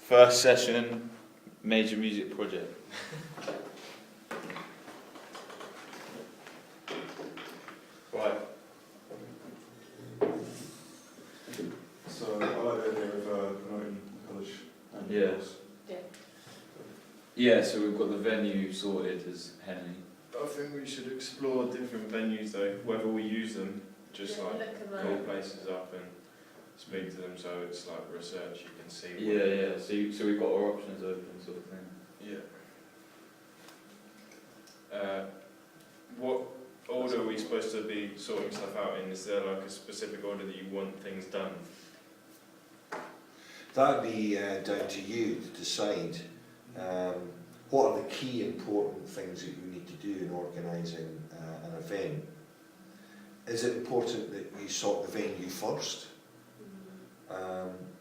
First session, major music project. Right. So I like the idea of promoting college and Yeah. course. Yeah, so we've got the venue sorted as Henley. I think we should explore different venues though, whether we use them, just Yeah, like look at call that. places up and speak to them, so it's like research, you can see what Yeah. So we've got our options open, sort of thing. Yeah. What order are we supposed to be sorting stuff out in? Is there like a specific order that you want things done? That'd be down to you to decide what are the key important things that you need to do in organising an event. Is it important that you sort the venue first?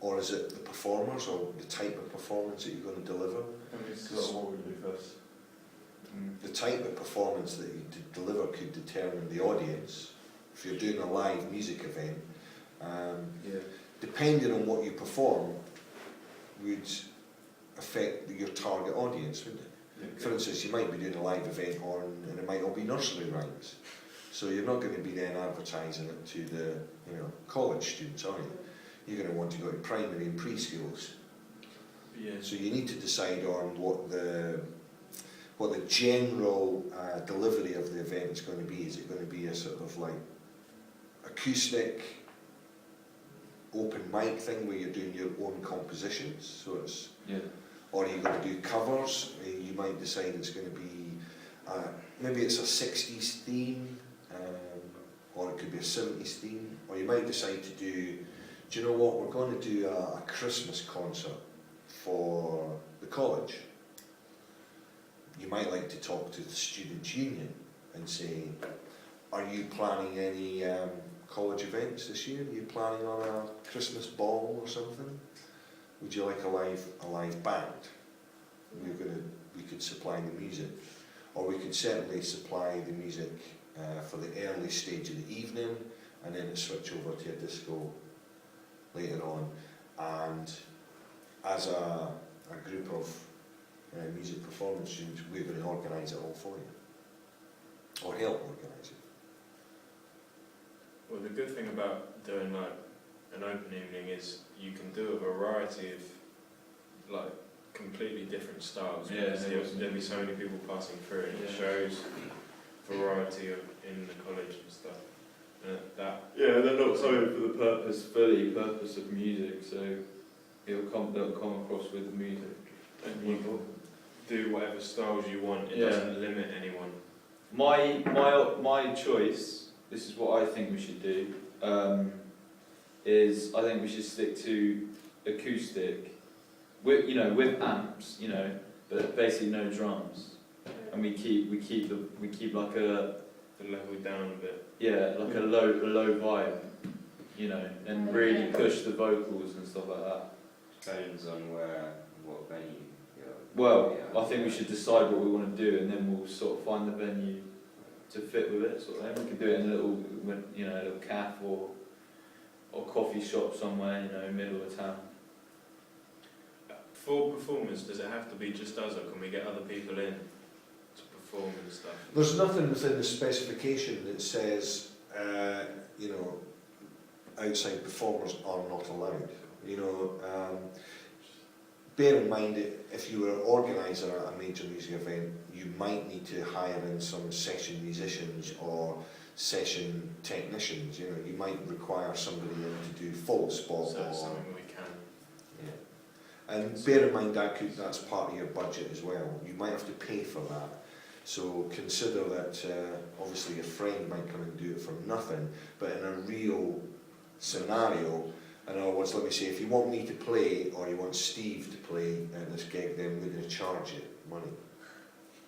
Or is it the performers or the type of performance that you're going to deliver? What would we do first? The type of performance that you deliver could determine the audience. If you're doing a live music event, depending on what you perform would affect your target audience, wouldn't it? For instance, you might be doing a live event and it might all be nursery rhymes. So you're not going to be then advertising it to the college students, are you? You're going to want to go to primary and preschools. Yeah. So you need to decide on what the general delivery of the event is going to be. Is it going to be a sort of like acoustic, open mic thing where you're doing your own compositions? So it's, or are you going to do covers? You might decide it's going to be maybe it's a 60s theme, or it could be a 70s theme, or you might decide to do you know what, we're going to do a Christmas concert for the college. You might like to talk to the Students' Union and say, are you planning any college events this year? Are you planning on a Christmas ball or something? Would you like a live band? We could supply the music. Or we could certainly supply the music for the early stage of the evening and then switch over to a disco later on. And as a group of music performance students, we're going to organise it all for you, or help organise it. Well, the good thing about doing like an open evening is you can do a variety of like completely different styles. Yeah, because there'll be so many people passing through, and it shows variety in the college and stuff. Yeah, they're not sorry for the purpose of music, so they'll come across with the music. And you can do whatever styles you want. It doesn't limit anyone. My choice. This is what I think we should do. Is I think we should stick to acoustic, with amps, but basically no drums, and we keep like The level down a bit. Yeah, like a low vibe, and really push the vocals and stuff like that. Depends on what venue. Well, I think we should decide what we want to do, and then we'll sort of find the venue to fit with it. Sort of thing. We could do it in a little cafe or coffee shop somewhere, middle of town. For performers, does it have to be just us, or can we get other people in to perform and stuff? There's nothing within the specification that says, outside performers are not allowed. Bear in mind that if you were an organiser at a major music event, you might need to hire in some session musicians or session technicians. You might require somebody in to do full spot. So that's something we can. Yeah. And bear in mind that's part of your budget as well. You might have to pay for that. So consider that obviously a friend might come and do it for nothing, but in a real scenario, in other words, let me say, if you want me to play or you want Steve to play at this gig, then we're going to charge you money,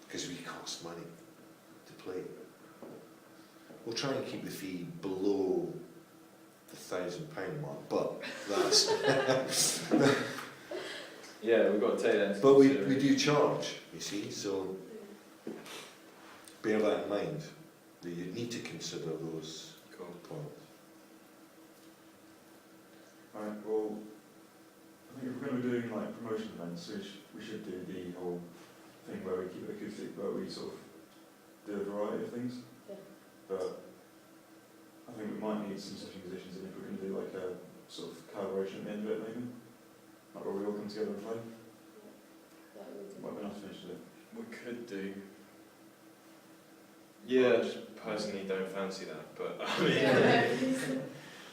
because we cost money to play. We'll try and keep the fee below the £1,000 mark, but that's... Yeah, we've got to take that into But we consideration. do charge, you see, so bear that in mind, that you need to consider those points. Right, well, I think if we're going to doing like promotion events, we should do the whole thing where we keep it acoustic, where we sort of do a variety of things. Yeah. But I think we might need some session musicians in if we're going to do like a sort of collaboration at the end of it, maybe. Like where we all come together and play. That would be Might be nice to finish it. We could do. Yeah. I just personally don't fancy that, but Yeah.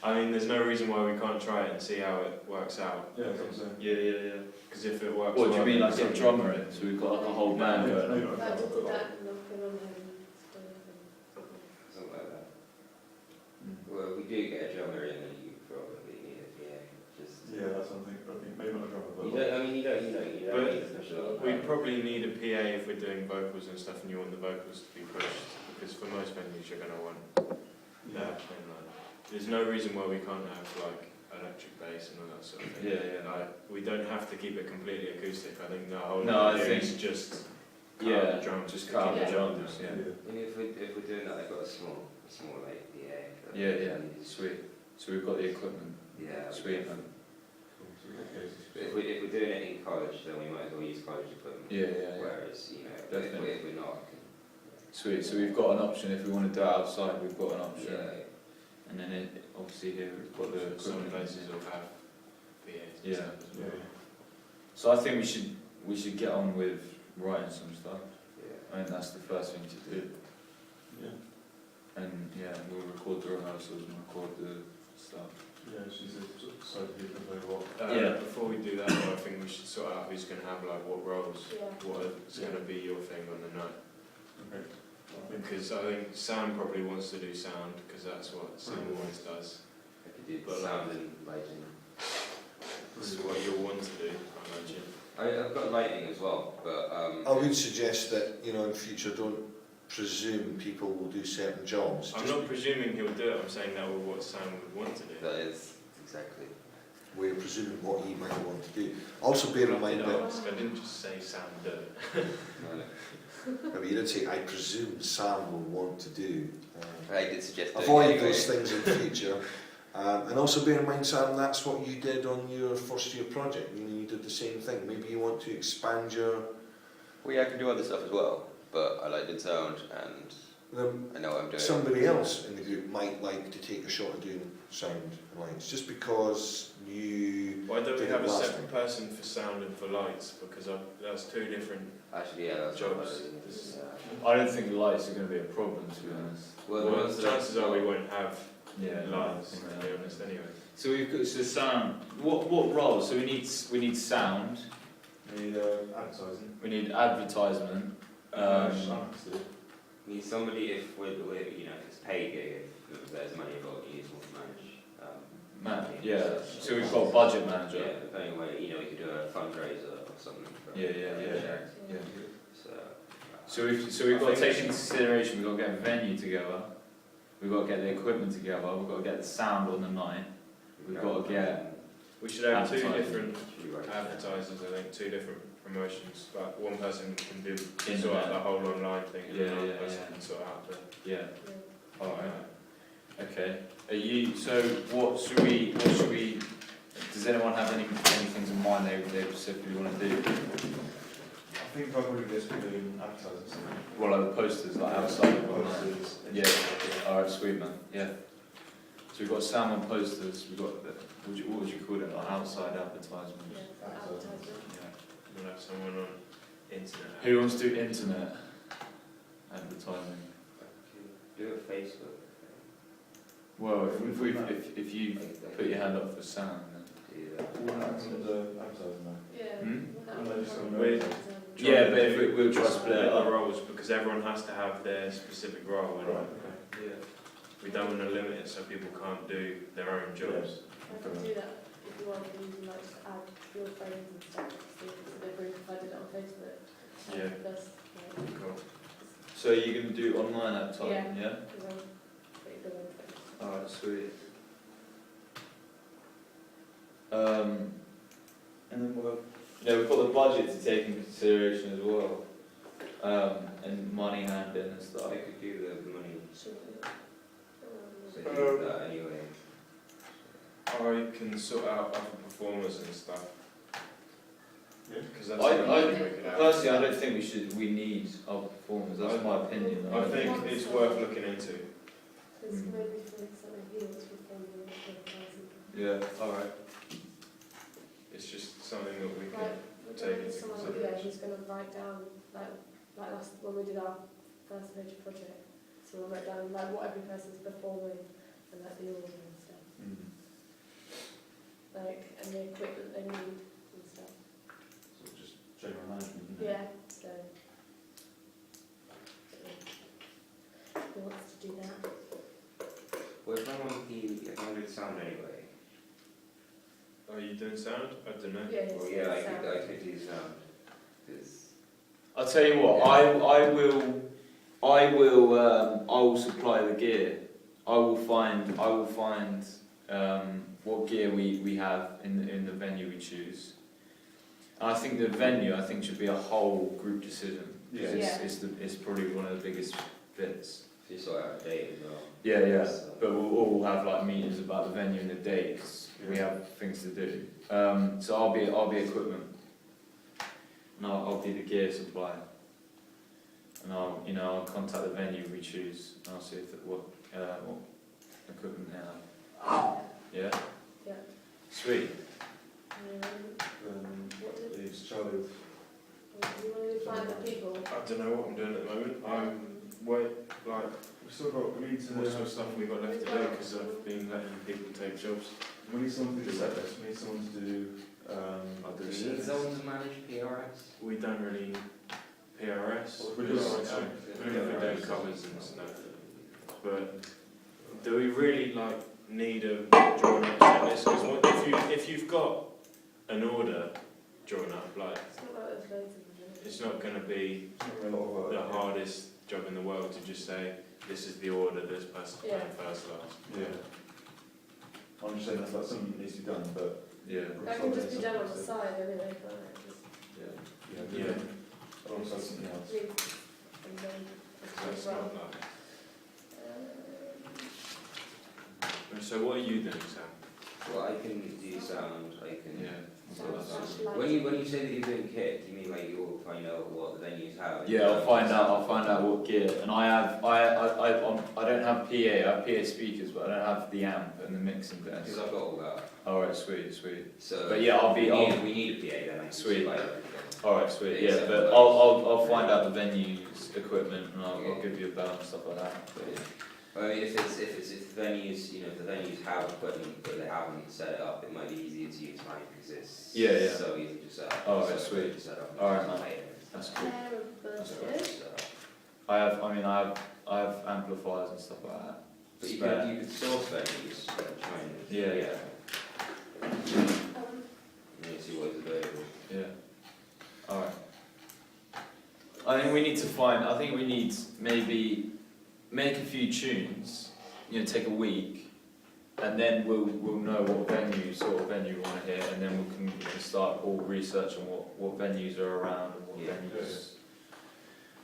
I mean, there's no reason why we can't try it and see how it works out. Yeah, that's what I'm saying. Yeah. Because if it works, What do you well, mean, then like get a something- drummer in? So we've got like a whole band No, going on. no, That no, would no, that knocking on home stuff and Something like that. Mm. Well, we do get a drummer in, then you probably need a PA. Just. Yeah, that's something. I think maybe not a drummer, but You don't. I mean, you don't But need a special. We'd probably need a PA if we're doing vocals and stuff, and you want the vocals to be pushed. Because for most venues, you're going to want yeah. that. And, there's no reason why we can't have like electric bass and all that sort of thing. Yeah. Like, we don't have to keep it completely acoustic. I think the whole No, I idea think- is just Yeah, the drums, just to cut out keep the it drums, down. yeah. And if we're doing that, I've got a small like PA. but Yeah, it's- sweet. So we've got the equipment. Yeah. Sweet, man. Cool. So we get cases. But if we're doing it in college, then we might as well use college equipment. Yeah. Whereas, you know, Definitely. if we're not, Sweet. So we've got an option if we want to do it outside. We've got an option. yeah. And then obviously here we've got the Some equipment. places will have PAs and Yeah. stuff as Yeah. well. So I think we should get on with writing some stuff. Yeah. I think that's the first thing to do. Yeah. And yeah, we'll record the rehearsals and record the stuff. Yeah, she's a sort of decide who can play what. Yeah. Before we do that, though, I think we should sort out who's going to have like what roles, yeah. what is going to be your thing on the night. Okay. I think Because I think Sam probably wants to do sound, because that's what Sam always does. I could do But, sound and lighting. This is what you'll want to do, I imagine. I've got lighting as well, but I would suggest that, you know, in future, don't presume people will do certain jobs. I'm Just not presuming he'll do it, I'm saying that was what Sam would want to do. that is exactly. we're presuming what he might want to do. Also bear in mind I that, didn't just say Sam do it. No, I mean, you did say, I presume Sam will want to do. I did suggest doing Avoid it anyway. those things in future. And also bear in mind, Sam, that's what you did on your first year project. You know, you did the same thing. Maybe you want to expand your... Well, yeah, I can do other stuff as well, but I did sound and I know what I'm doing. Somebody else in the group might like to take a shot at doing sound and lights, just because you... Why don't we did have it a last separate person for sound and for lights? Because that's two different. Actually, yeah, that's Jobs. what I did. Yeah. I don't think the lights are going to be a problem, to be honest. Well, the Well, ones that I- chances are we won't have Yeah, lights, I think to be honest, anyway. So we've got sound. What roles? So we need sound. we need advertising. We need advertisement. We need somebody if we're you know, if it's paid gig, if there's money involved, you need someone to manage. Yeah. So we've got a budget manager. Yeah, depending where, you know, we could do a fundraiser or something. for- Yeah. Yeah. So, So we've got to take into consideration. We've got to get a venue together. We've got to get the equipment together. We've got to get the sound on the night. We've got to get. We should have two Advertising. different Should we write that? advertisers, I think, two different promotions. Like one person can do Internet. sort out the whole online thing, and Yeah, another yeah, person yeah. can sort out the. Yeah. Yeah. All right. Okay. Are you? So what should we? Does anyone have any things in mind they specifically want to do? I think probably this will be doing advertising something. Well, like the posters, like outside. Posters. Yeah. All right, sweet man. Yeah. So we've got sound on posters. We've got the, what would you call it? Like outside advertisements. Yeah. Advertising. Yeah. We'll have someone on internet. Who wants to do internet advertising? Do it Facebook. Well, if you put your hand up for sound, then. Do that. What happens with the advertising now? Yeah. Hmm? And they just gonna Wait. know. Yeah, but if we'll try to split it the up. roles, because everyone has to have their specific role. And Right, okay. yeah. We don't want to limit it so people can't do their own jobs. I can do that if you want, you can like just add your friends and stuff, so it's a bit rude if I did it on Facebook. Yeah. That's like, Cool. So you're going to do online advertising, yeah? because I'm pretty good on Facebook. Alright, sweet. And then we've got the budget to take into consideration as well. And money handling and stuff. I could do the money, Should we? so do that anyway. I can sort out other performers and stuff. because that's I something we could have. personally, I don't think we need our performers. That's my opinion. I think it's worth looking into. Because maybe for something he wants to perform in the Yeah. All right. It's just something that we Like, can we're take going into someone consideration. who's going to write down, like last, when we did our first major project, so we wrote down like what every person's performing and like the order and stuff, Mm. like, and the equipment they need and stuff. So just general management. isn't it? Yeah, so. Who wants to do that? Well, if I'm with sound anyway. Are you doing sound? I don't know. Yeah, Well, it's yeah, sound. I could do sound. Because I'll tell you what. I will supply the gear. I will find what gear we have in the venue we choose. And I think the venue should be a whole group decision. 'Cause Yeah. it's probably one of the biggest bits. you sort out a date as well. Yeah. So- But we'll all have like meetings about the venue and the date 'cause we have things to do. So I'll be equipment, and I'll be the gear supplier, and I'll contact the venue we choose, and I'll see what equipment they have. Yeah. Yeah. Sweet. What did, Leaves Charlie with. you want to find the people? I don't know what I'm doing at the moment. We need to. What sort of stuff have we got left to do? Because I've been letting people take jobs. We need someone to do that. We need someone to do. I'll do Do you it. need someone to manage PRS? We don't really need PRS. Well, we do Because our own we're doing covers and stuff. But do we really need a drawn up set list? Because if you've got an order drawn up, It's not like there's loads of them. it's not going to be A lot of work. the hardest job in the world to just say this is the order, this person's playing first, last. Yeah. I'm just saying that's something that needs to be done, but. Yeah. That can just be done on the side anyway, can't it? Just Yeah. Yeah. Alongside something else. read and then just So it's run. not So what are you doing, Sam? Well, I can do sound, I can... Sound. When you say that you're doing kit, do you mean like you'll find out what the venues have? Yeah, I'll find out what gear, and I don't have PA. I have PA speakers, but I don't have the amp and the mixing desk. Because I've got all that. All right, sweet. So But yeah, we need a PA then. I can Sweet. supply everything. All right, sweet. Yeah, Except but for I'll find out the venue's equipment, and I'll give you a bell and stuff like that. But yeah. I mean, if the venues, if the venues have equipment but they haven't set it up, it might be easier to use mine because it's Yeah. so easy to set up. Oh, So that's sweet. quick to set up. All right, Just man. pay it. That's cool. That's So- I have amplifiers and stuff like that. But Spare. you could source venues, try and Yeah. see what is available. Yeah. All right. I think we need maybe make a few tunes. Take a week, and then we'll know what sort of venue we want to hit, and then we can start all research on what venues are around and what Yeah. venues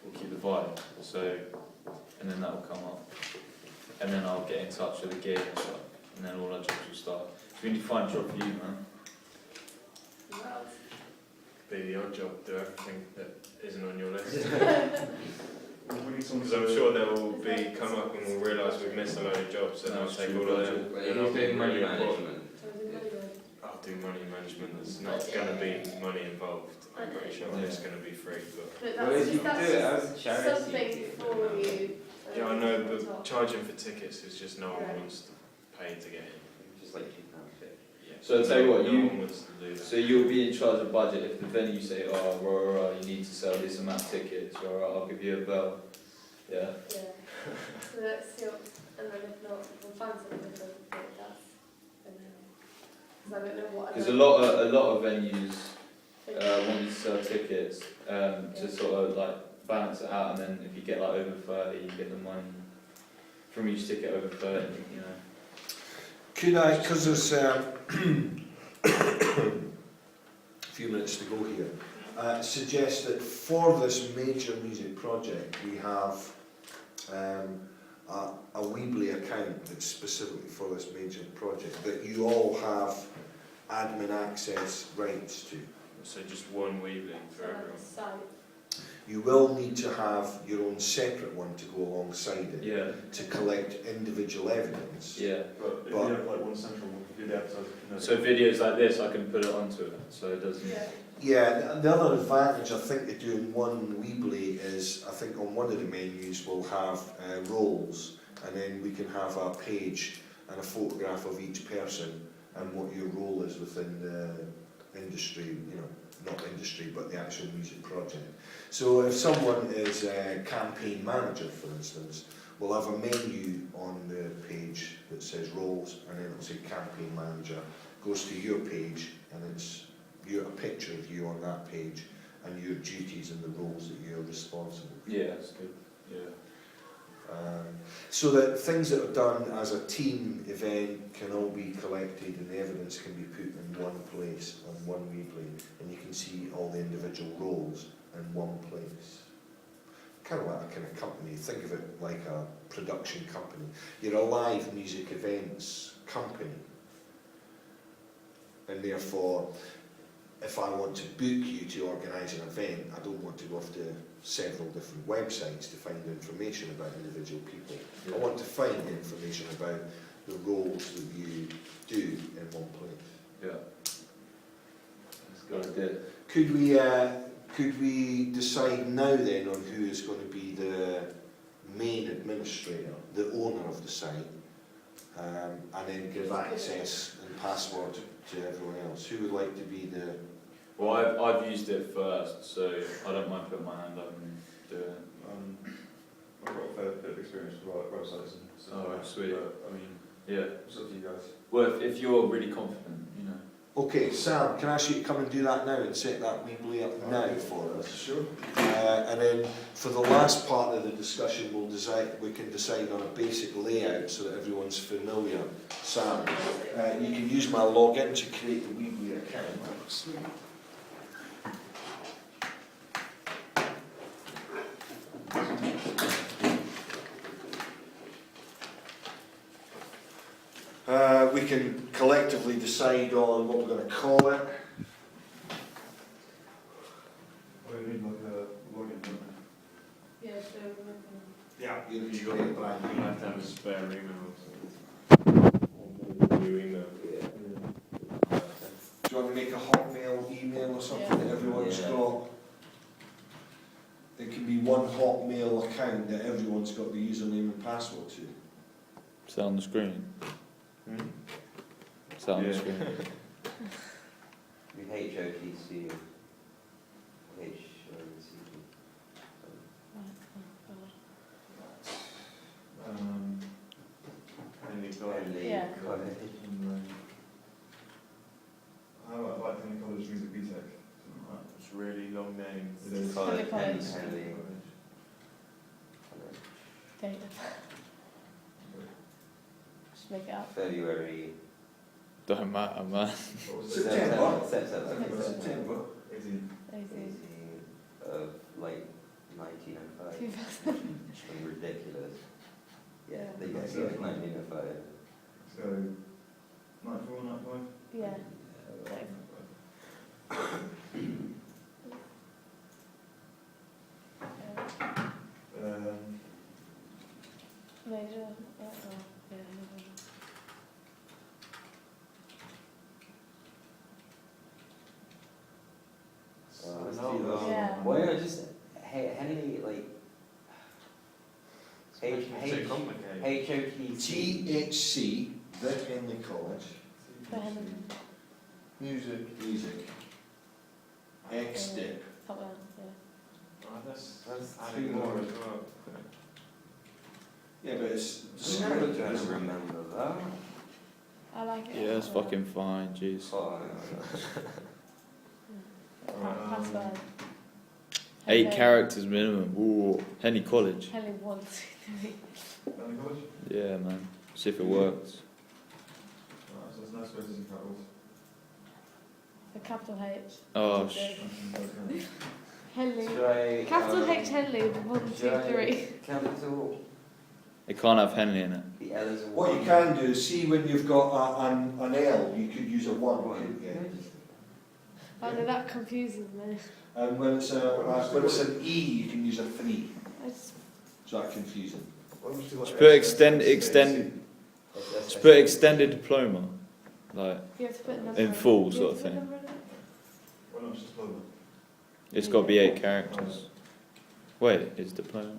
will keep the vibe. So, and then that will come up, and then I'll get in touch with the gear and stuff, and then all our jobs will start. So we need to find a job for you, man. Be the odd job, do everything that isn't on your list. We need someone Because to. I'm sure there will come up and we'll realise we've missed a load of jobs, and No, I'll it's take true, all of budget. them. Well, and you're I'll be doing money really important. management. I'll do money management. There's not going to be money involved. I'm pretty sure Yeah. it's going to be free, but Well, you can do it as a charity. something for you. yeah, I know. But charging for tickets is just no one Right. wants to pay to get in. Just like £2.50. Yeah. So I'll tell you what, no one wants to do that. So you'll be in charge of budget. If the venue say, oh, you need to sell this amount of tickets, I'll give you a bell. Yeah. Yeah. So let's see, and then if not, we'll find something different. But that's, because I don't know what. Because a lot of venues want you to sell tickets to sort of like balance it out, and then if you get like over 30, you get the money from each ticket over 30. Could I, because there's a few minutes to go here, suggest that for this major music project we have a Weebly account that's specifically for this major project that you all have admin access rights to. So just one Weebly for So like everyone. the site. You will need to have your own separate one to go alongside it Yeah. to collect individual evidence. Yeah. But if But- you have like one central one, you do the advertising. So videos like this, I can put it onto it, so it doesn't. Yeah. Yeah, the other advantage I think of doing one Weebly is I think on one of the menus we'll have roles, and then we can have a page and a photograph of each person and what your role is within the industry, you know, not industry but the actual music project. So if someone is a campaign manager, for instance, we'll have a menu on the page that says roles, and then it'll say campaign manager, goes to your page, and it's a picture of you on that page and your duties and the roles that you're responsible for. Yeah, that's good. Yeah. So that things that are done as a team event can all be collected and the evidence can be put in one place on one Weebly, and you can see all the individual roles in one place. Kind of like a kind of company. Think of it like a production company. You're a live music events company, and therefore if I want to book you to organise an event, I don't want to go off to several different websites to find information about individual people. Yeah. I want to find information about the roles that you do in one place. Yeah. That's a good idea. Could we decide now then on who is going to be the main administrator, the owner of the site, and then give access and password to everyone else? Who would like to be the... Well, I've used it first, so I don't mind putting my hand up and doing it. I've got a fair bit of experience with websites and stuff. Oh, like that, sweet. But, I mean, Yeah. it's up to you guys. Well, if you're really confident, you know. Okay, Sam, can I ask you to come and do that now and set that Weebly up now for us? Sure. And then for the last part of the discussion, we can decide on a basic layout so that everyone's familiar. Sam, you can use my login to create the Weebly account. We can collectively decide on what we're going to call it. We need like a login, don't Yeah, so Yeah, you You got it, Brian. You have to have a spare email or something. Or new email. Do you want to make a Hotmail email or something that everyone's Yeah. got? There can be one Hotmail account that everyone's got the username and password to. Is that on the screen? Is that on the Yeah. screen? We HOTC. Henley College. Yeah. How about like Henley College Music BTEC? Something like that. It's a really long name. It is. Henley College. Henley. data. Just make it up. February. Don't matter, man. What was it? September. September. September. 18. 18. Of like 1905. 2000. Something ridiculous. Yeah, Yeah. they get it in 1905. So, 94, 95? Yeah. Major. Yeah. Let's No, do no. that. Yeah. Why not just Henley like It's too complicated. HOTC? THC, the Henley College, For Henley. music, XDIP. Top down, yeah. Oh, that's two adding more. more as well. Yeah, but it's I'm never trying to remember that. I like it. Yeah, it's fucking fine, jeez. Oh, Password. 8 characters minimum. Ooh, Henley College. Henley 1, 2, 3. Henley College? Yeah, man. See if it works. Alright, so there's no spaces in capitals. The capital H. Oh, Henley. should I, Capital H Henley, 1, 2, should I- 3. Capital, it can't have Henley in it. the L is a What one. you can do is see when you've got an L, you could use a 1, couldn't you? I know that confuses me. And when it's an E, you can use a 3. I just, Is that confusing? Just put just put extended diploma, like you have to put a number in on it. full Do you sort have of to put a thing. number on it? Why not just diploma? It's got to be 8 characters. Wait, is diploma?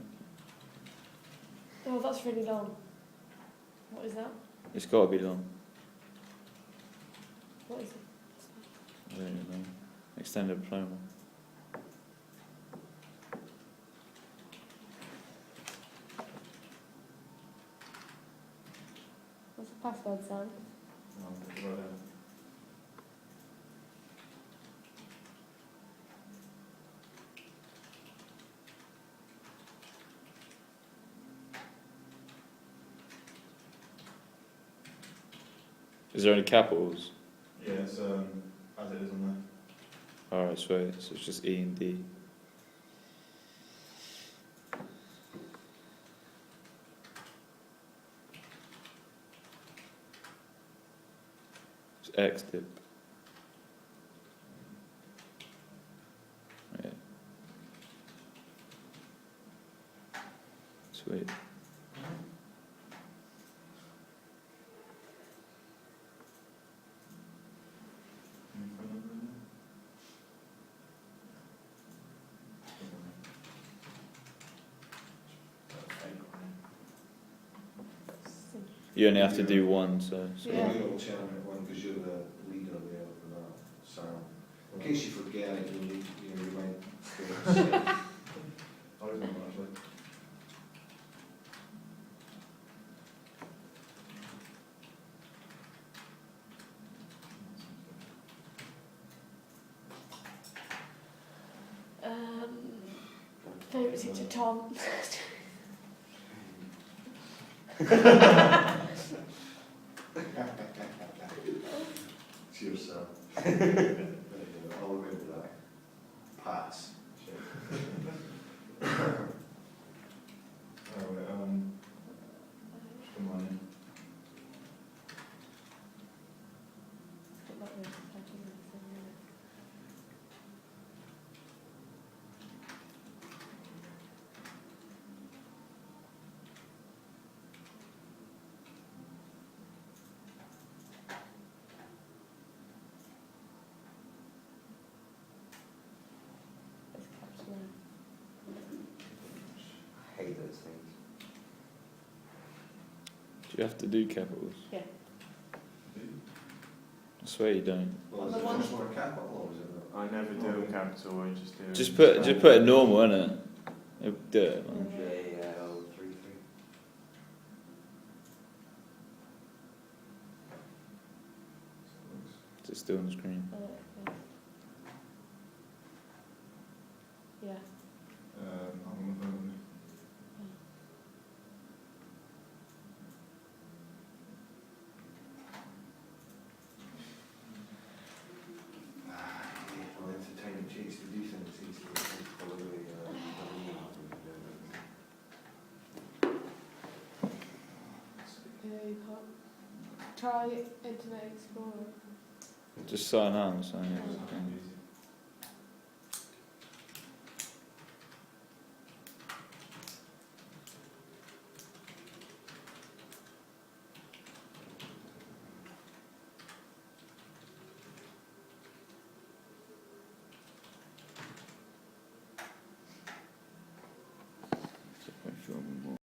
Oh, that's really long. What is that? It's got to be long. What is it? I don't even know. Extended diploma. What's the password, Sam? No, right there. Is there any capitals? Yeah, it's as it is on Alright, sweet. So it's just E and D. It's X dip. Yeah. Sweet. You only have to do one, so. So Yeah. you're alternate one because you're the leader there for that, Sam. In case you forget it, you might say, I don't know actually. Favourite teacher, Tom. Cheers, Sam. There you go, I'll remember that. Pass. Alright, just come on in. I hate those things. Do you have to do capitals? Yeah. I swear you don't. Well, is The the one- first one a capital or is it not? I never do them capital, I just do. Just put it normal, innit? It'll do it, man. JL33. Is it still on the screen? Yeah. I'm on the phone with me. Well, it's a time it takes to do things easily. It's probably, Yeah, you can't. Try Internet Explorer. Just sign out and sign It's in. not easy.